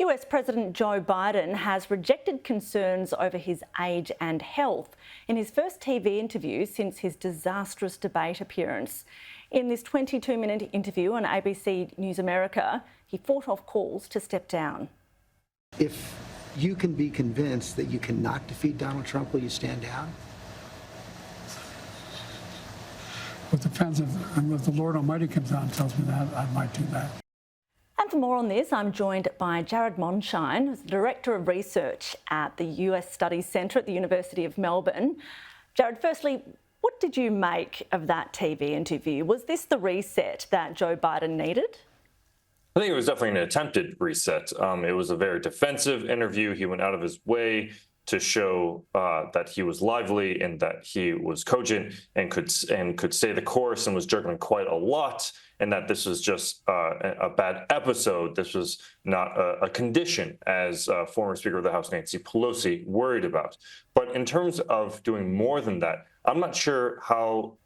US President Joe Biden has rejected concerns over his age and health in his first TV interview since his disastrous debate appearance. In this 22-minute interview on ABC News America, he fought off calls to step down. If you can be convinced that you cannot defeat Donald Trump, will you stand down? It depends if the Lord Almighty comes out and tells me that, I might do that. And for more on this, I'm joined by Mondschein, who's the Director of Research at the US Studies Centre at the University of Melbourne. Jared, firstly, what did you make of that TV interview? Was this the reset that Joe Biden needed? I think it was definitely an attempted reset. It was a very defensive interview. He went out of his way to show that he was lively and that he was cogent and could stay the course and was juggling quite a lot, and that this was just a bad episode. This was not a condition, as former Speaker of the House Nancy Pelosi worried about. But in terms of doing more than that, I'm not sure how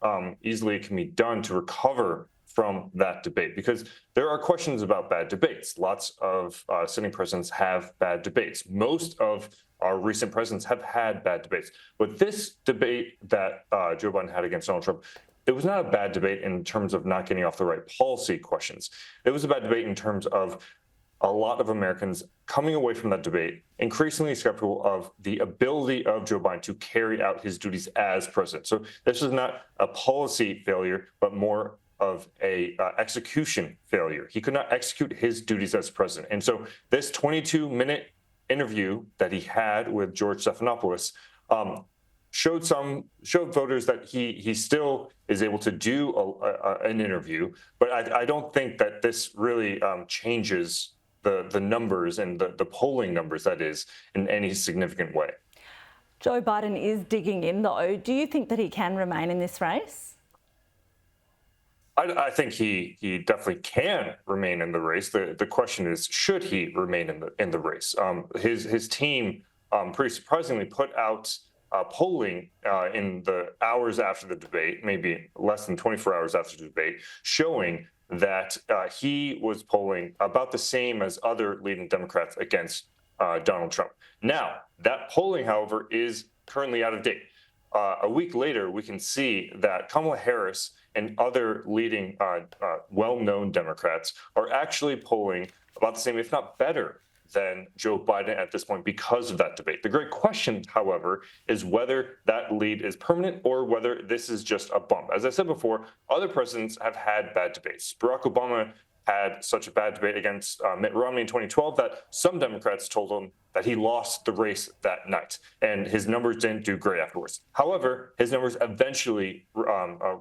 easily it can be done to recover from that debate, because there are questions about bad debates. Lots of sitting presidents have bad debates. Most of our recent presidents have had bad debates. But this debate that Joe Biden had against Donald Trump, it was not a bad debate in terms of not getting off the right policy questions. It was a bad debate in terms of a lot of Americans coming away from that debate increasingly skeptical of the ability of Joe Biden to carry out his duties as president. So this is not a policy failure, but more of a execution failure. He could not execute his duties as president. And so this 22-minute interview that he had with George Stephanopoulos showed voters that he still is able to do an interview. But I don't think that this really changes the numbers and the polling numbers, that is, in any significant way. Joe Biden is digging in, though. Do you think that he can remain in this race? I think he definitely can remain in the race. The question is, should he remain in the race? His team pretty surprisingly put out polling in the hours after the debate, maybe less than 24 hours after the debate, showing that he was polling about the same as other leading Democrats against Donald Trump. Now, that polling, however, is currently out of date. A week later, we can see that Kamala Harris and other leading well-known Democrats are actually polling about the same, if not better, than Joe Biden at this point because of that debate. The great question, however, is whether that lead is permanent or whether this is just a bump. As I said before, other presidents have had bad debates. Barack Obama had such a bad debate against Mitt Romney in 2012 that some Democrats told him that he lost the race that night, and his numbers didn't do great afterwards. However, his numbers eventually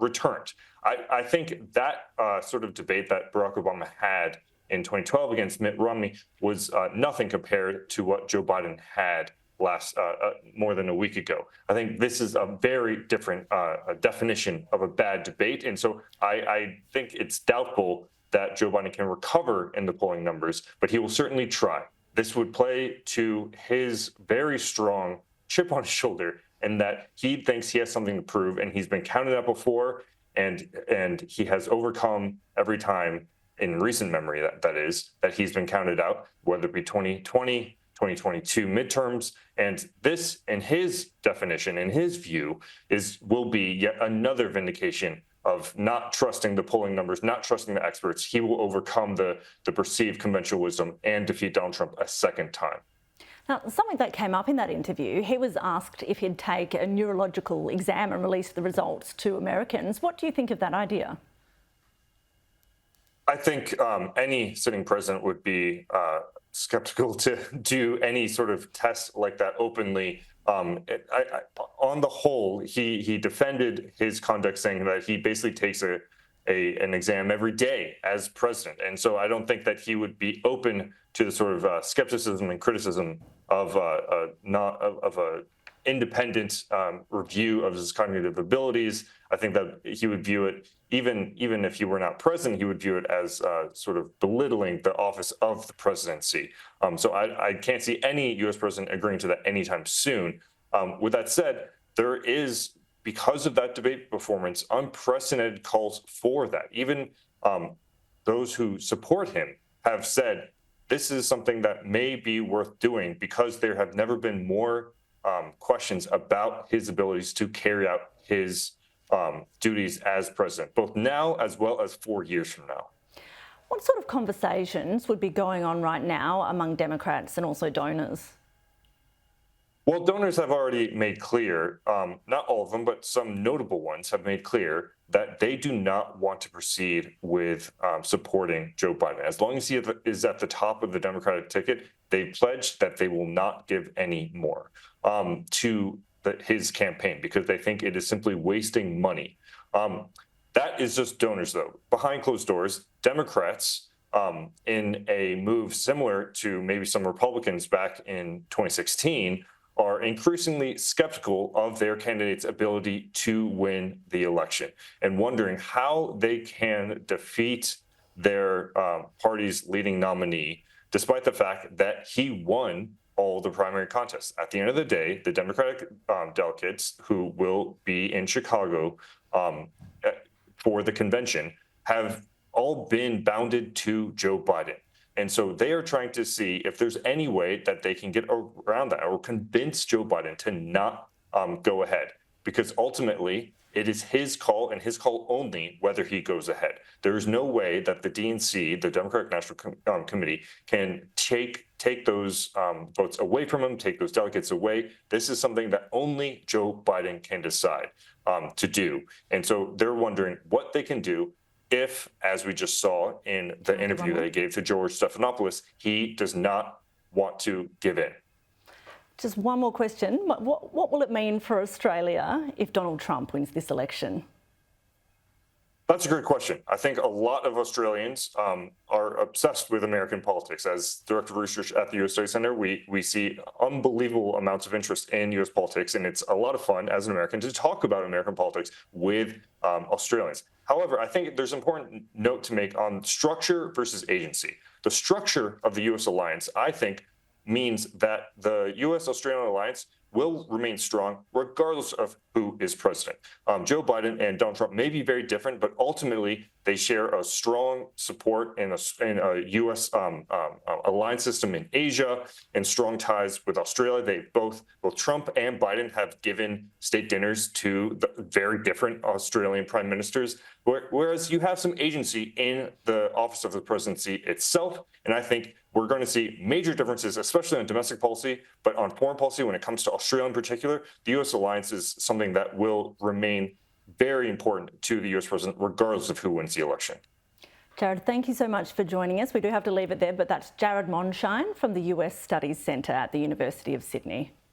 returned. I think that sort of debate that Barack Obama had in 2012 against Mitt Romney was nothing compared to what Joe Biden had last more than a week ago. I think this is a very different definition of a bad debate, and so I think it's doubtful that Joe Biden can recover in the polling numbers, but he will certainly try. This would play to his very strong chip on his shoulder, in that he thinks he has something to prove, and he's been counted out before, and he has overcome every time in recent memory that he's been counted out, whether it be 2020, 2022 midterms. And this, in his definition, in his view, will be yet another vindication of not trusting the polling numbers, not trusting the experts. He will overcome the perceived conventional wisdom and defeat Donald Trump a second time. Now, something that came up in that interview, he was asked if he'd take a neurological exam and release the results to Americans. What do you think of that idea? I think any sitting president would be skeptical to do any sort of test like that openly. On the whole, he defended his conduct, saying that he basically takes an exam every day as president, and so I don't think that he would be open to the sort of skepticism and criticism of a independent review of his cognitive abilities. I think that he would view it, even if he were not president, he would view it as sort of belittling the office of the presidency. So I can't see any U.S. president agreeing to that anytime soon. With that said, there is, because of that debate performance, unprecedented calls for that. Even those who support him have said this is something that may be worth doing because there have never been more questions about his abilities to carry out his duties as president, both now as well as 4 years from now. What sort of conversations would be going on right now among Democrats and also donors? Well, donors have already made clear, not all of them, but some notable ones have made clear that they do not want to proceed with supporting Joe Biden. As long as he is at the top of the Democratic ticket, they pledged that they will not give any more to his campaign because they think it is simply wasting money. That is just donors, though. Behind closed doors, Democrats, in a move similar to maybe some Republicans back in 2016, are increasingly skeptical of their candidate's ability to win the election and wondering how they can defeat their party's leading nominee, despite the fact that he won all the primary contests. At the end of the day, the Democratic delegates who will be in Chicago for the convention have all been bounded to Joe Biden. And so they are trying to see if there's any way that they can get around that or convince Joe Biden to not go ahead, because ultimately it is his call and his call only whether he goes ahead. There is no way that the DNC, the Democratic National Committee, can take those votes away from him, take those delegates away. This is something that only Joe Biden can decide to do. And so they're wondering what they can do if, as we just saw in the interview that he gave to George Stephanopoulos, he does not want to give in. Just one more question. What will it mean for Australia if Donald Trump wins this election? That's a great question. I think a lot of Australians are obsessed with American politics. As Director of Research at the U.S. Study Center, we see unbelievable amounts of interest in U.S. politics, and it's a lot of fun as an American to talk about American politics with Australians. However, I think there's an important note to make on structure versus agency. The structure of the U.S. alliance, I think, means that the U.S.-Australian alliance will remain strong regardless of who is president. Joe Biden and Donald Trump may be very different, but ultimately they share a strong support in a U.S. Alliance system in Asia and strong ties with Australia. They both Trump and Biden have given state dinners to the very different Australian prime ministers, whereas you have some agency in the office of the presidency itself. And I think we're going to see major differences, especially on domestic policy, but on foreign policy when it comes to Australia in particular. The U.S. alliance is something that will remain very important to the U.S. president, regardless of who wins the election. Jared, thank you so much for joining us. We do have to leave it there, but that's Jared Mondschein from the US Studies Centre at the University of Sydney.